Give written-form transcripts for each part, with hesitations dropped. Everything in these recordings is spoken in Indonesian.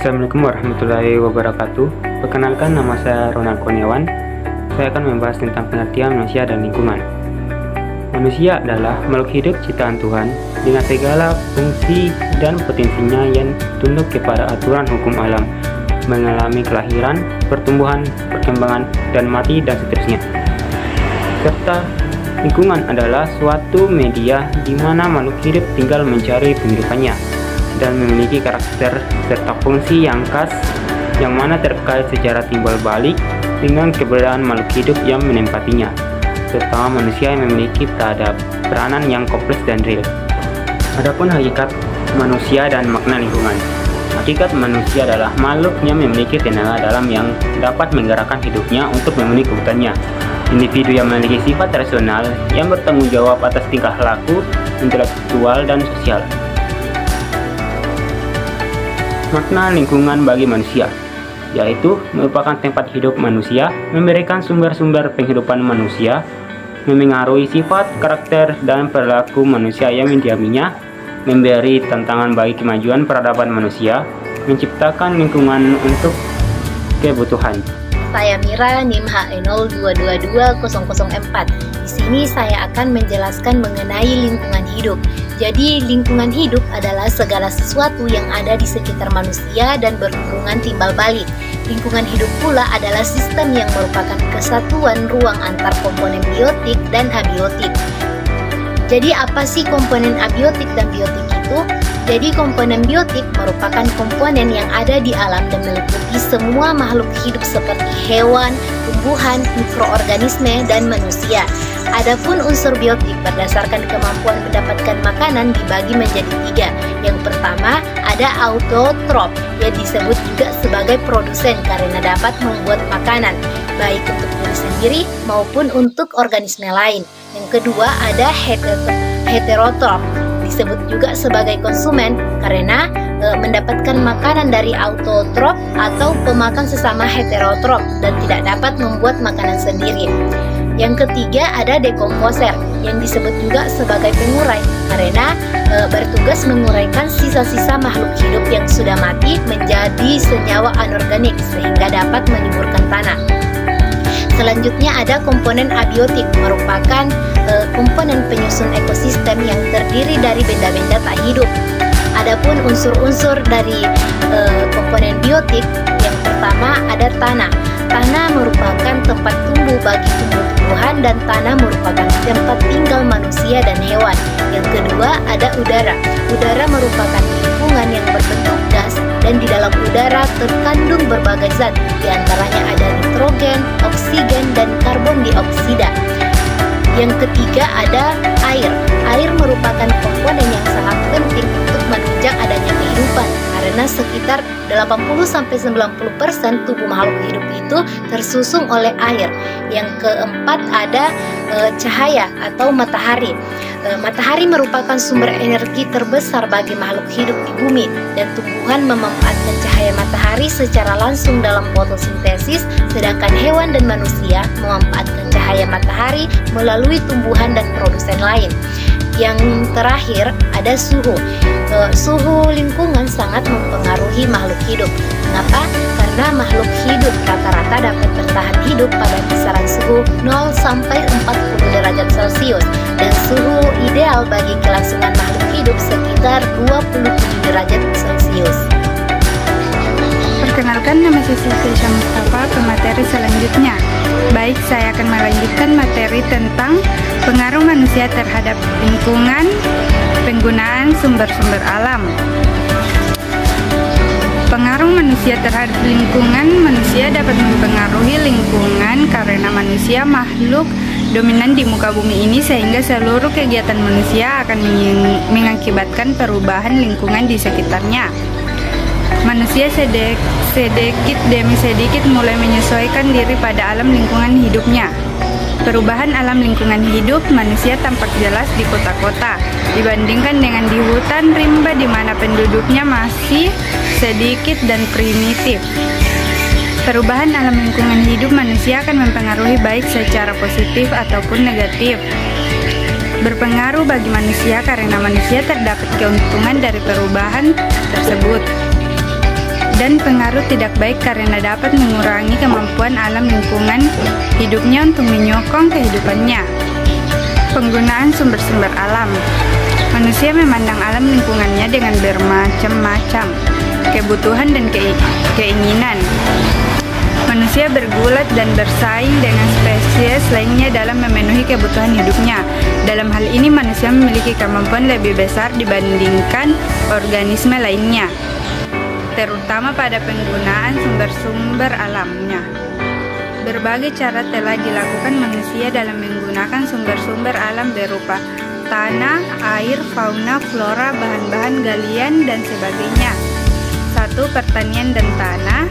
Assalamualaikum warahmatullahi wabarakatuh. Perkenalkan, nama saya Ronald Kurniawan. Saya akan membahas tentang pengertian manusia dan lingkungan. Manusia adalah makhluk hidup ciptaan Tuhan dengan segala fungsi dan potensinya yang tunduk kepada aturan hukum alam, mengalami kelahiran, pertumbuhan, perkembangan, dan mati, dan seterusnya. Serta lingkungan adalah suatu media di mana makhluk hidup tinggal mencari penghidupannya dan memiliki karakter serta fungsi yang khas yang mana terkait secara timbal balik dengan keberadaan makhluk hidup yang menempatinya, serta manusia yang memiliki peranan yang kompleks dan real. Adapun hakikat manusia dan makna lingkungan. Hakikat manusia adalah makhluk yang memiliki tenaga dalam yang dapat menggerakkan hidupnya untuk memenuhi kebutuhannya. Individu yang memiliki sifat rasional yang bertanggung jawab atas tingkah laku, intelektual, dan sosial. Makna lingkungan bagi manusia, yaitu merupakan tempat hidup manusia, memberikan sumber-sumber penghidupan manusia, memengaruhi sifat, karakter, dan perilaku manusia yang mendiaminya, memberi tantangan bagi kemajuan peradaban manusia, menciptakan lingkungan untuk kebutuhan. Saya Mira, NIM HE02220004. Di sini saya akan menjelaskan mengenai lingkungan hidup. Jadi, lingkungan hidup adalah segala sesuatu yang ada di sekitar manusia dan berhubungan timbal balik. Lingkungan hidup pula adalah sistem yang merupakan kesatuan ruang antar komponen biotik dan abiotik. Jadi, apa sih komponen abiotik dan biotik itu? Jadi, komponen biotik merupakan komponen yang ada di alam dan meliputi semua makhluk hidup seperti hewan, tumbuhan, mikroorganisme, dan manusia. Adapun unsur biotik berdasarkan kemampuan mendapatkan makanan dibagi menjadi 3. Yang pertama ada autotrop yang disebut juga sebagai produsen karena dapat membuat makanan baik untuk diri sendiri maupun untuk organisme lain. Yang kedua ada heterotrop disebut juga sebagai konsumen karena mendapatkan makanan dari autotrop atau pemakan sesama heterotrop dan tidak dapat membuat makanan sendiri. Yang ketiga ada dekomposer yang disebut juga sebagai pengurai karena bertugas menguraikan sisa-sisa makhluk hidup yang sudah mati menjadi senyawa anorganik sehingga dapat menyuburkan tanah. Selanjutnya ada komponen abiotik merupakan komponen penyusun ekosistem yang terdiri dari benda-benda tak hidup. Adapun unsur-unsur dari komponen biotik yang pertama ada tanah. Tanah merupakan tempat tumbuh bagi tumbuh-tumbuhan dan tanah merupakan tempat tinggal manusia dan hewan. Yang kedua ada udara. Udara merupakan lingkungan yang berbentuk gas dan di dalam udara terkandung berbagai zat. Di antaranya ada nitrogen, oksigen, dan karbon dioksida. Yang ketiga ada air. Air merupakan komponen yang sangat penting untuk menunjang adanya kehidupan karena sekitar 80-90% tubuh makhluk hidup itu tersusun oleh air. Yang keempat ada cahaya atau matahari. Matahari merupakan sumber energi terbesar bagi makhluk hidup di bumi dan tumbuhan memanfaatkan cahaya matahari secara langsung dalam fotosintesis, sedangkan hewan dan manusia memanfaatkan cahaya matahari melalui tumbuhan dan produsen lain. Yang terakhir ada suhu. Suhu lingkungan sangat mempengaruhi makhluk hidup. Kenapa? Karena makhluk hidup rata-rata dapat bertahan hidup pada kisaran suhu 0 sampai 40 derajat Celcius dan suhu ideal bagi kelangsungan makhluk hidup sekitar 27 derajat Celcius. Perkenalkan, nama saya Sylvia Mustafa, pemateri selanjutnya. Baik, saya akan melanjutkan materi tentang pengaruh manusia terhadap lingkungan, penggunaan sumber-sumber alam. Pengaruh manusia terhadap lingkungan. Manusia dapat mempengaruhi lingkungan karena manusia makhluk dominan di muka bumi ini sehingga seluruh kegiatan manusia akan mengakibatkan perubahan lingkungan di sekitarnya. Manusia sedikit demi sedikit mulai menyesuaikan diri pada alam lingkungan hidupnya. Perubahan alam lingkungan hidup manusia tampak jelas di kota-kota dibandingkan dengan di hutan rimba di mana penduduknya masih sedikit dan primitif. Perubahan alam lingkungan hidup manusia akan mempengaruhi baik secara positif ataupun negatif. Berpengaruh bagi manusia karena manusia terdapat keuntungan dari perubahan tersebut. dan pengaruh tidak baik karena dapat mengurangi kemampuan alam lingkungan hidupnya untuk menyokong kehidupannya. Penggunaan sumber-sumber alam. Manusia memandang alam lingkungannya dengan bermacam-macam kebutuhan dan keinginan. Manusia bergulat dan bersaing dengan spesies lainnya dalam memenuhi kebutuhan hidupnya. Dalam hal ini, manusia memiliki kemampuan lebih besar dibandingkan organisme lainnya, terutama pada penggunaan sumber-sumber alamnya. Berbagai cara telah dilakukan manusia dalam menggunakan sumber-sumber alam berupa tanah, air, fauna, flora, bahan-bahan galian, dan sebagainya. 1. Pertanian dan tanah.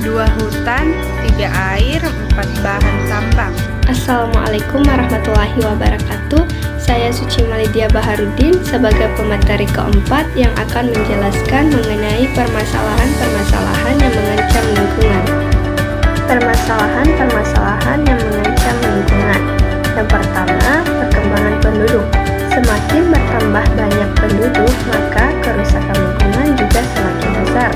2. Hutan. 3. Air. 4. Bahan tambang. Assalamualaikum warahmatullahi wabarakatuh. Saya Suci Malidia Baharudin sebagai pemateri keempat yang akan menjelaskan mengenai permasalahan-permasalahan yang mengancam lingkungan. Permasalahan-permasalahan yang mengancam lingkungan. Yang pertama, perkembangan penduduk. Semakin bertambah banyak penduduk, maka kerusakan lingkungan juga semakin besar.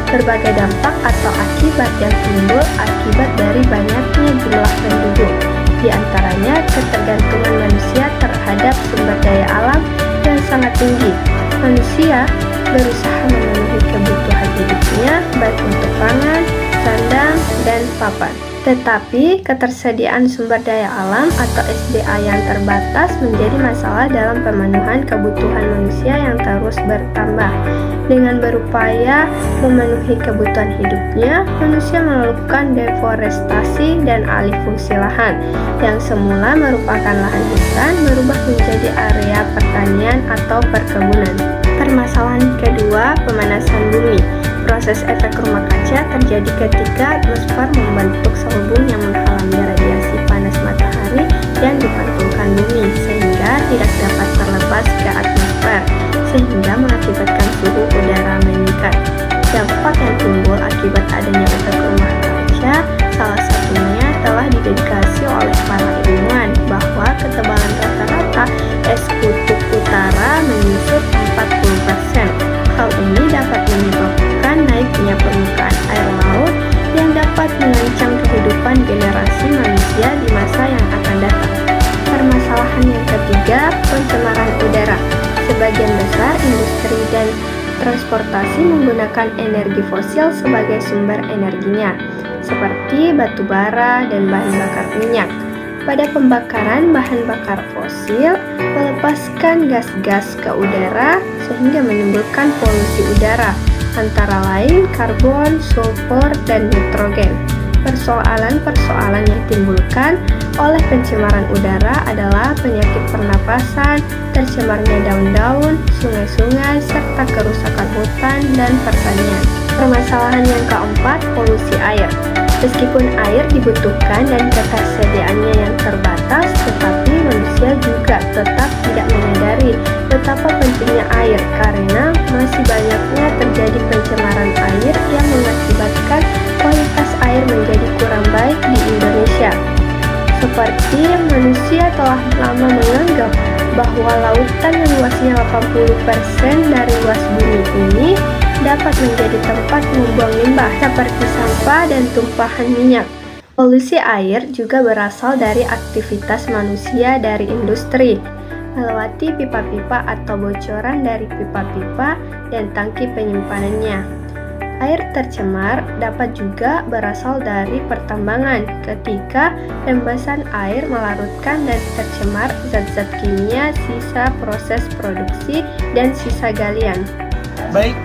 Berbagai dampak atau akibat yang timbul akibat dari banyaknya jumlah penduduk, di antaranya ketergantungan manusia terhadap sumber daya alam yang sangat tinggi. Manusia berusaha memenuhi kebutuhan hidupnya baik untuk pangan, sandang, dan papan. Tetapi ketersediaan sumber daya alam atau SDA yang terbatas menjadi masalah dalam pemenuhan kebutuhan manusia yang terus bertambah. Dengan berupaya memenuhi kebutuhan hidupnya, manusia melakukan deforestasi dan alih fungsi lahan yang semula merupakan lahan hutan berubah menjadi area pertanian atau perkebunan. Permasalahan kedua, pemanasan bumi. Proses efek rumah kaca terjadi ketika atmosfer membentuk selubung yang menghalangi radiasi panas matahari yang dipantulkan bumi sehingga tidak dapat terlepas ke atmosfer, sehingga mengakibatkan suhu udara meningkat. Dampak yang timbul akibat adanya efek rumah kaca salah satunya telah dideteksi oleh para ilmuwan bahwa ketebalan rata-rata es kutub utara menyusut 40%. Hal ini dapat menyebabkan naiknya permukaan air laut yang dapat mengancam kehidupan generasi manusia di masa yang akan datang. Permasalahan yang ketiga, pencemaran udara. Sebagian besar industri dan transportasi menggunakan energi fosil sebagai sumber energinya, seperti batu bara dan bahan bakar minyak. Pada pembakaran bahan bakar fosil melepaskan gas-gas ke udara sehingga menimbulkan polusi udara, antara lain karbon, sulfur, dan nitrogen. Persoalan-persoalan yang ditimbulkan oleh pencemaran udara adalah penyakit pernapasan, tercemarnya daun-daun, sungai-sungai, serta kerusakan hutan dan pertanian. Permasalahan yang keempat, polusi air. Meskipun air dibutuhkan dan ketersediaannya yang terbatas, tetapi manusia juga tetap tidak menyadari betapa pentingnya air karena masih banyaknya terjadi pencemaran air yang mengakibatkan kualitas air menjadi kurang baik di Indonesia. Seperti manusia telah lama menganggap bahwa lautan yang luasnya 80% dari luas bumi ini dapat menjadi tempat membuang limbah seperti sampah dan tumpahan minyak. Polusi air juga berasal dari aktivitas manusia dari industri, melewati pipa-pipa atau bocoran dari pipa-pipa dan tangki penyimpanannya. Air tercemar dapat juga berasal dari pertambangan ketika rembesan air melarutkan dan tercemar zat-zat kimia sisa proses produksi dan sisa galian. Baik,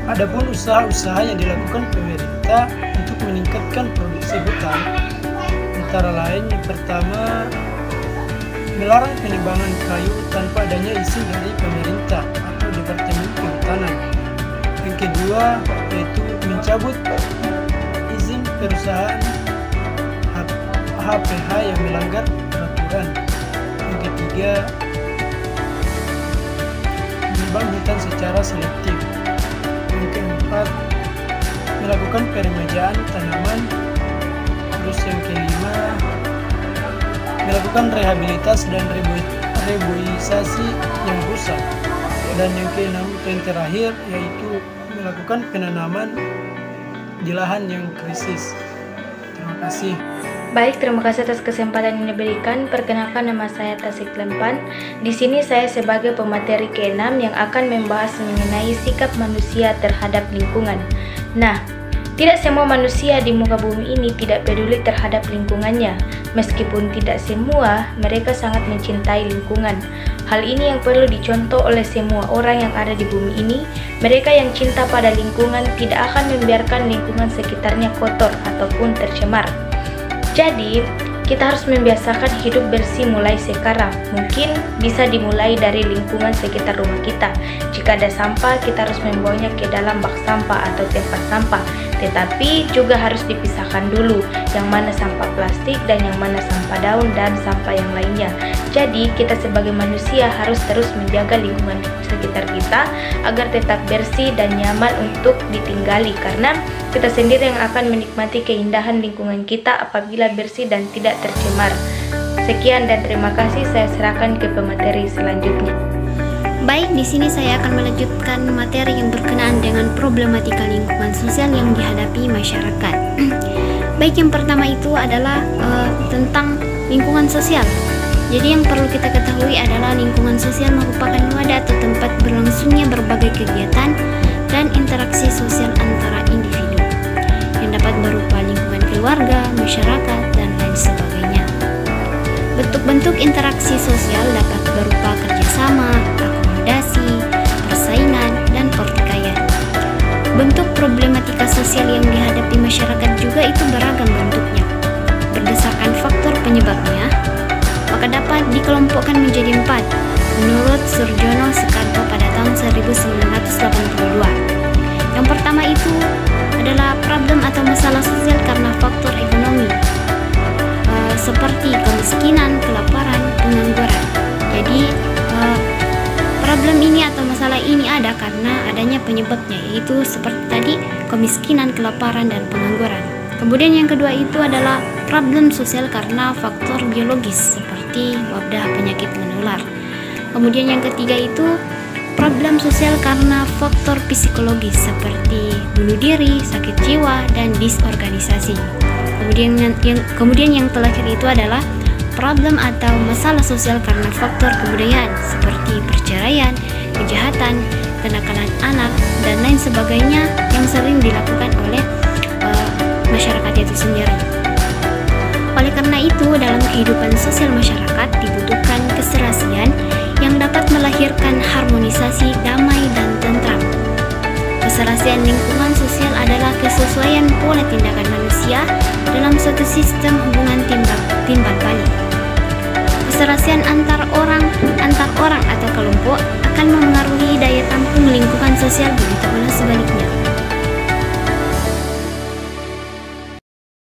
adapun usaha-usaha yang dilakukan pemerintah untuk meningkatkan produksi hutan, antara lain yang pertama, melarang penebangan kayu tanpa adanya izin dari pemerintah atau Departemen Kehutanan. Yang kedua, yaitu mencabut izin perusahaan HPH yang melanggar peraturan. Yang ketiga, menebang hutan secara selektif. Yang keempat, melakukan peremajaan tanaman. Terus yang kelima, melakukan rehabilitas dan reboisasi yang rusak. Dan yang keenam, yang terakhir, yaitu melakukan penanaman di lahan yang krisis. Terima kasih. Baik, terima kasih atas kesempatan yang diberikan. Perkenalkan, nama saya Tasik Lempan. Di sini saya sebagai pemateri ke-6 yang akan membahas mengenai sikap manusia terhadap lingkungan. Nah, tidak semua manusia di muka bumi ini tidak peduli terhadap lingkungannya. Meskipun tidak semua, mereka sangat mencintai lingkungan. Hal ini yang perlu dicontoh oleh semua orang yang ada di bumi ini. Mereka yang cinta pada lingkungan tidak akan membiarkan lingkungan sekitarnya kotor ataupun tercemar. Jadi, kita harus membiasakan hidup bersih mulai sekarang. Mungkin bisa dimulai dari lingkungan sekitar rumah kita. Jika ada sampah, kita harus membawanya ke dalam bak sampah atau tempat sampah. Tetapi juga harus dipisahkan dulu, yang mana sampah plastik dan yang mana sampah daun dan sampah yang lainnya. Jadi, kita sebagai manusia harus terus menjaga lingkungan sekitar kita agar tetap bersih dan nyaman untuk ditinggali, karena kita sendiri yang akan menikmati keindahan lingkungan kita apabila bersih dan tidak tercemar. Sekian dan terima kasih, saya serahkan ke pemateri selanjutnya. Baik, di sini saya akan melanjutkan materi yang berkenaan dengan problematika lingkungan sosial yang dihadapi masyarakat. Baik, yang pertama itu adalah tentang lingkungan sosial. Jadi yang perlu kita ketahui adalah lingkungan sosial merupakan wadah atau tempat berlangsungnya berbagai kegiatan dan interaksi sosial antara individu yang dapat berupa lingkungan keluarga, masyarakat, dan lain sebagainya. Bentuk-bentuk interaksi sosial dapat berupa kerjasama, akomodasi, persaingan, dan pertikaian. Bentuk problematika sosial yang dihadapi masyarakat juga itu beragam bentuknya. Berdasarkan faktor penyebabnya, maka dapat dikelompokkan menjadi 4 menurut Surjono Sukarto pada tahun 1982. Yang pertama itu adalah problem atau masalah sosial karena faktor ekonomi, seperti kemiskinan, kelaparan, pengangguran. Jadi problem ini atau masalah ini ada karena adanya penyebabnya, yaitu seperti tadi kemiskinan, kelaparan, dan pengangguran. Kemudian yang kedua itu adalah problem sosial karena faktor biologis seperti wabah penyakit menular. Kemudian yang ketiga itu problem sosial karena faktor psikologis seperti bunuh diri, sakit jiwa, dan disorganisasi. Kemudian yang terakhir itu adalah problem atau masalah sosial karena faktor kebudayaan seperti perceraian, kejahatan, kenakalan anak, dan lain sebagainya yang sering dilakukan oleh masyarakat itu sendiri. Oleh karena itu, dalam kehidupan sosial masyarakat dibutuhkan keserasian yang dapat melahirkan harmonisasi, damai, dan tentram. Keserasian lingkungan sosial adalah kesesuaian pola tindakan manusia dalam suatu sistem hubungan timbal balik. Keserasian